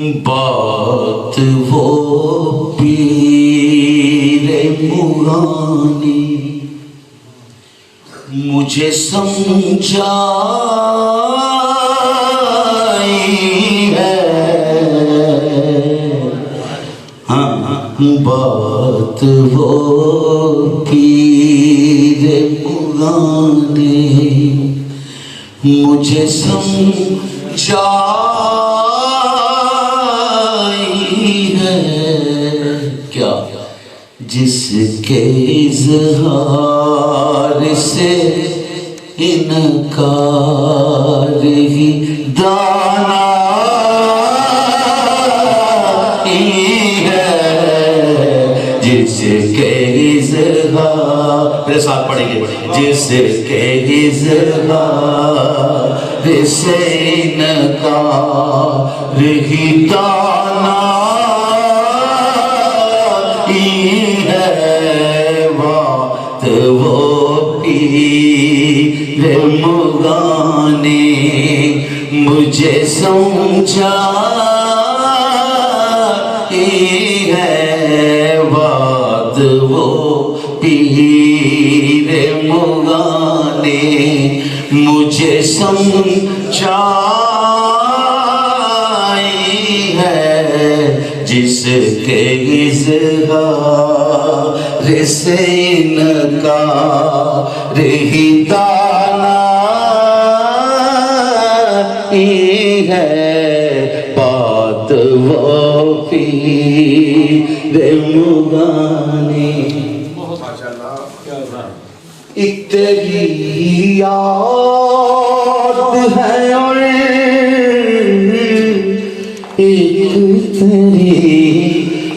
بات وہ پیر مغانی مجھے سمجھائی ہے، ہاں بات وہ پیر مغانی مجھے سمجھائی ہے، کیا جس کے اظہار سے انکار ہی دانائی ہے، جس کے اظہار، میرے ساتھ پڑھیں گے، جس کے اظہار سے انکار ہی دانائی ہے، بات وہ پیر مغانی مجھے سمجھائی ہے، بات وہ پیر مغانی مجھے سمجھائی ہے، جس کے اظہار سے انکار ہی دانائی ہے، بات وہ پیر مغانی ایک تیری یاد ہے اور ایک تیری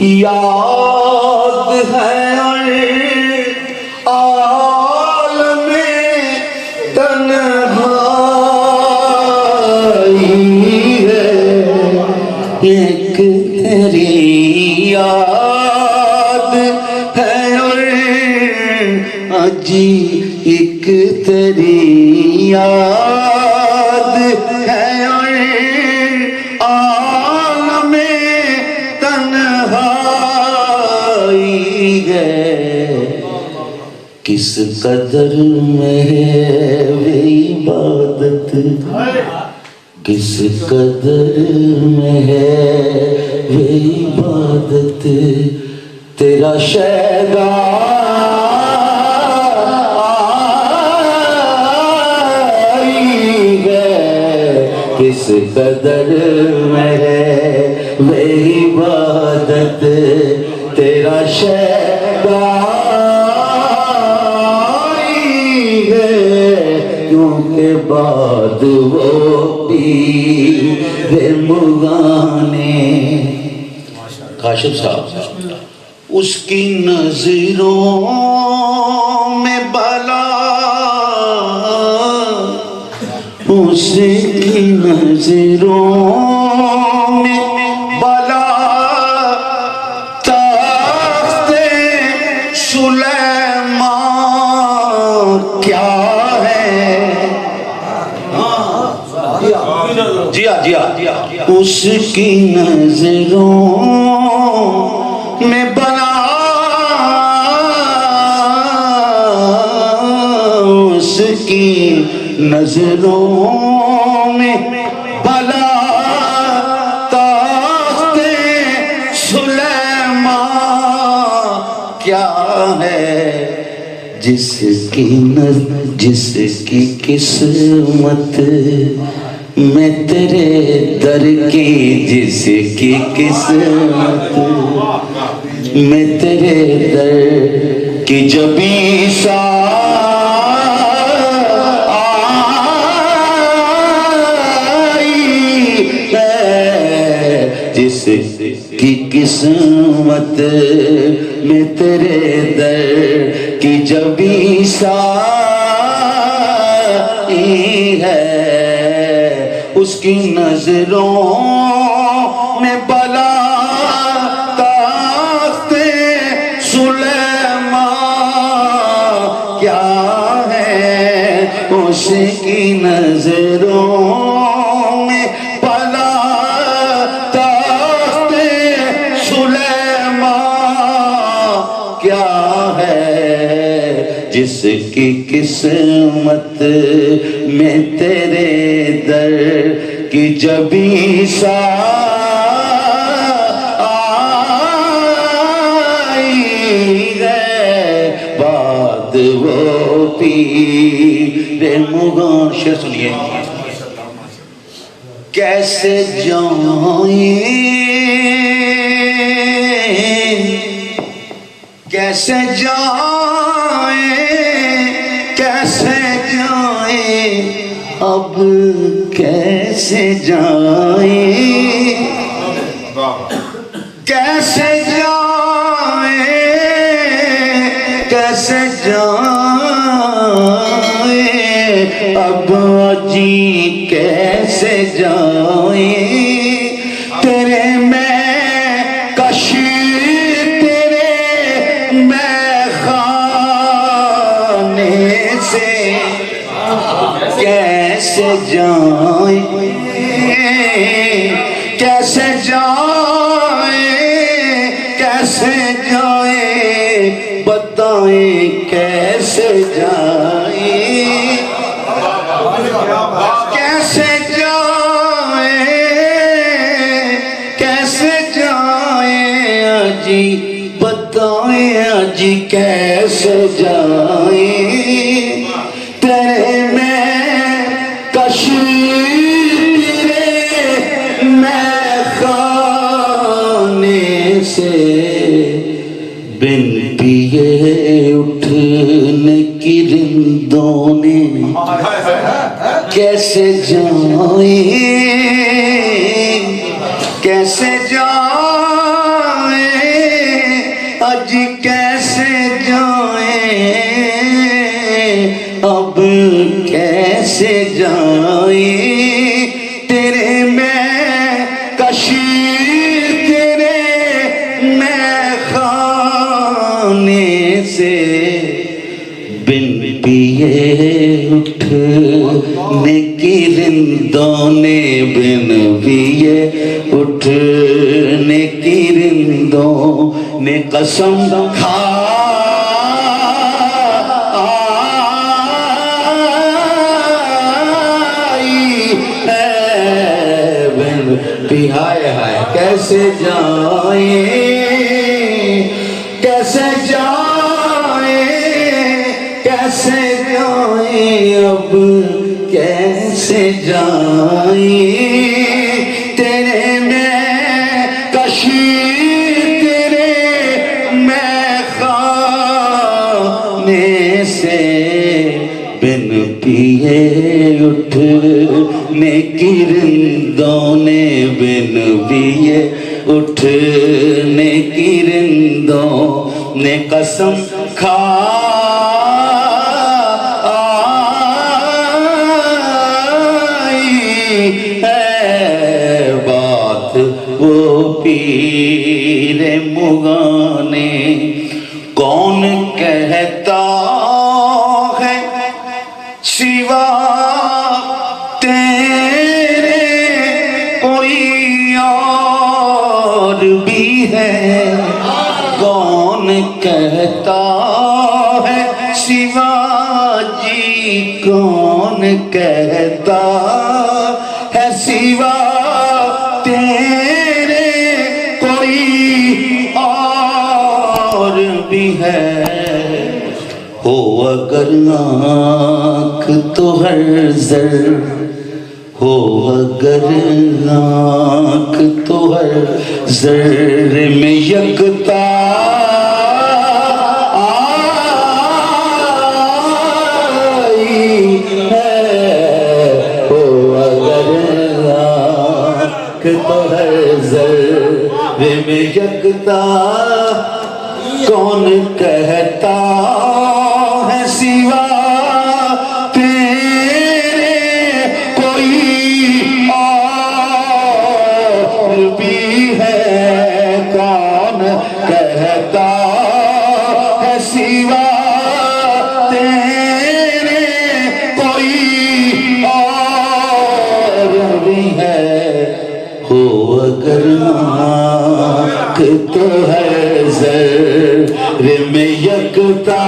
یاد ہے اور عالم تنہائی ہے، ایک تیری یاد ہے اور جی ایک تیری یاد ہے اور عالم تنہائی ہے، کس قدر میں ہے عبادت، کس قدر میں ہے عبادت، تیرا شیدا کس قدر میں ہے عبادت، تیرا شیدائی ہے، کیونکہ بعد وہ پیر مغانی کاشف صاحب اس کی نظروں میں بلا، اس کی نظروں میں بلا، تخت سلیمان کیا ہے، جی ہاں اس کی نظروں میں بلا، اس کی نظروں میں بلا، تخت سلیمان کیا ہے، جس کی قسمت میں تیرے در کی، جس کی قسمت میں تیرے در کی جب جس کی قسمت میں تیرے در کی جب عیسائی ہے، اس کی نظروں میں بلا، تخت سلیمان کیا ہے، اس کی نظروں میں بلا، تخت جس کی قسمت میں تیرے در کی جبھی سا آئی ہے بات وہ پیر مغان. شعر سنیے. کیسے جائیں کیسے جائیں کیسے جائیں اب کیسے جائیں کیسے جائیں کیسے جائیں اب جی کیسے جائیں تیرے میں کش تیرے میں خانے سے کیسے جائیں کیسے جائیں کیسے جائیں بتائیں کیسے جائیں کیسے جائیں کیسے جائیں اجی بتائیں اجی کیسے جائیں تیرے میں کشیر میں خانے سے بن پیے اٹھنے کی رندوں نے کیسے جائیں کیسے جائیں اج کیسے جائیں اب کیسے جائیں تیرے میں کشیر تیرے میں خانے سے بن پیے اٹھنے کی رندوں نے بن پیے اٹھنے کی رندوں نے قسم کھائی ہے بن پی. ہائے ہائے کیسے جائیں کیسے جائیں کیسے جائیں اب کیسے جائیں تیرے میں کشیر تیرے میں خانے سے بن پیے اٹھنے کی رندوں نے بن پیے اٹھنے کی رندوں نے قسم بات وہ پیر مغانے کون کہتا ہے سوا تیرے کوئی اور بھی ہے کون کہتا ہے سوا جی کون کہتا ہے سوا تیرے کوئی اور بھی ہے ہو اگر آنکھ تو ہر زر ہو اگر آنکھ تو ہر زر میں یکتا تو ہر ذرے میں یکتا کون کہتا ہے سوا تیرے کوئی اور بھی ہے کون کہتا ہے سوا تیرے کوئی اور بھی ہے ہو اگر آنکھ تو ہے ذرے میں یکتا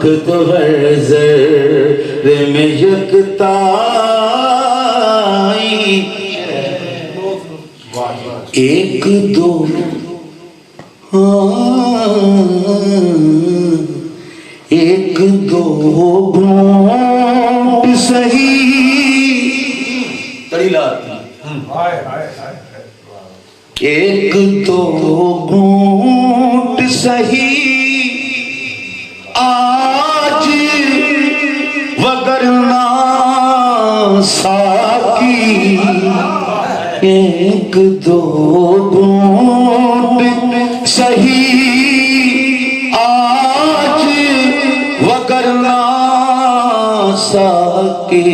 تو ہر ذرے میں یکتائی، ایک دو ایک دو گھونٹ سہی، تڑی لاتی، ایک دو گھونٹ سہی آج، وگرنہ ساقی، ایک دو گھونٹ سہی آج، وگرنہ ساقی،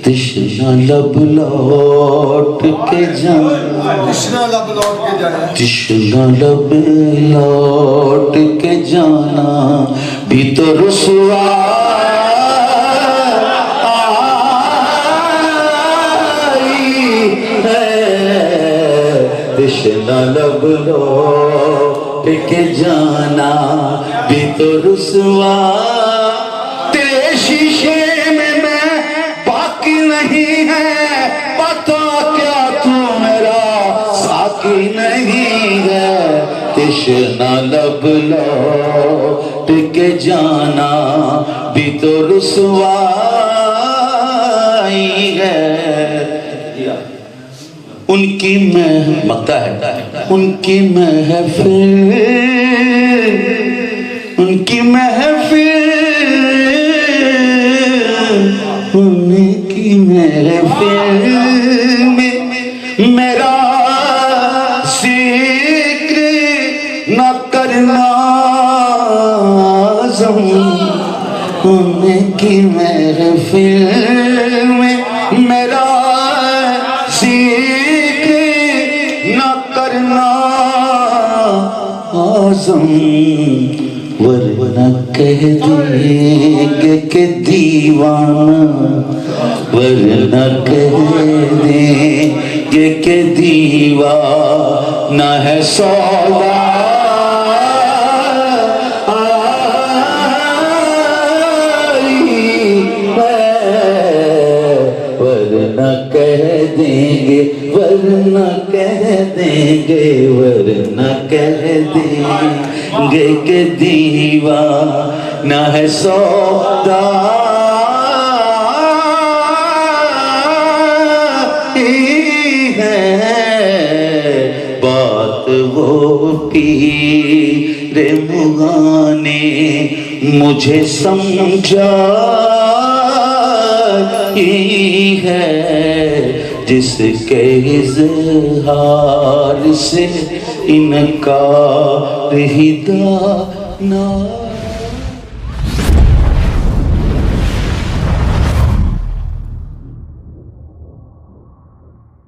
تشنہ لب لوٹ کے جانا، تشنہ لب لوٹ کے جانا، تشنہ لب لوٹ کے جانا بھی تو رسوائی ہے، تشنہ لب لوٹ کے جانا بھی تو رسوائی، تیرے شیشے میں باقی نہیں ہے، پتا کیا تو میرا ساقی نہیں ہے، تشنہ لب لوٹ کے جانا بھی تو رسوائی ہے۔ ان کی مقطع ہے، ان کی محفل، ان کی محفل، ان کی محفل میں میرا ذکر نہ کرنا عزم، ان کی محفل میں میرا ذکر نہ کرنا عزم، ورنہ کہہ دیں گے کہ دیوانہ، ورنہ کہہ دیں گے کہ دیوانہ ہے سودا، ورنہ کہہ دیں گے، ورنہ کہہ دیں گے، ورنہ کہہ دیں گے کہ دیوانہ ہے سودا ہے، بات وہ پیر مغاں نے مجھے سمجھائی ہے، جس کے اظہار سے انکار ہی دانا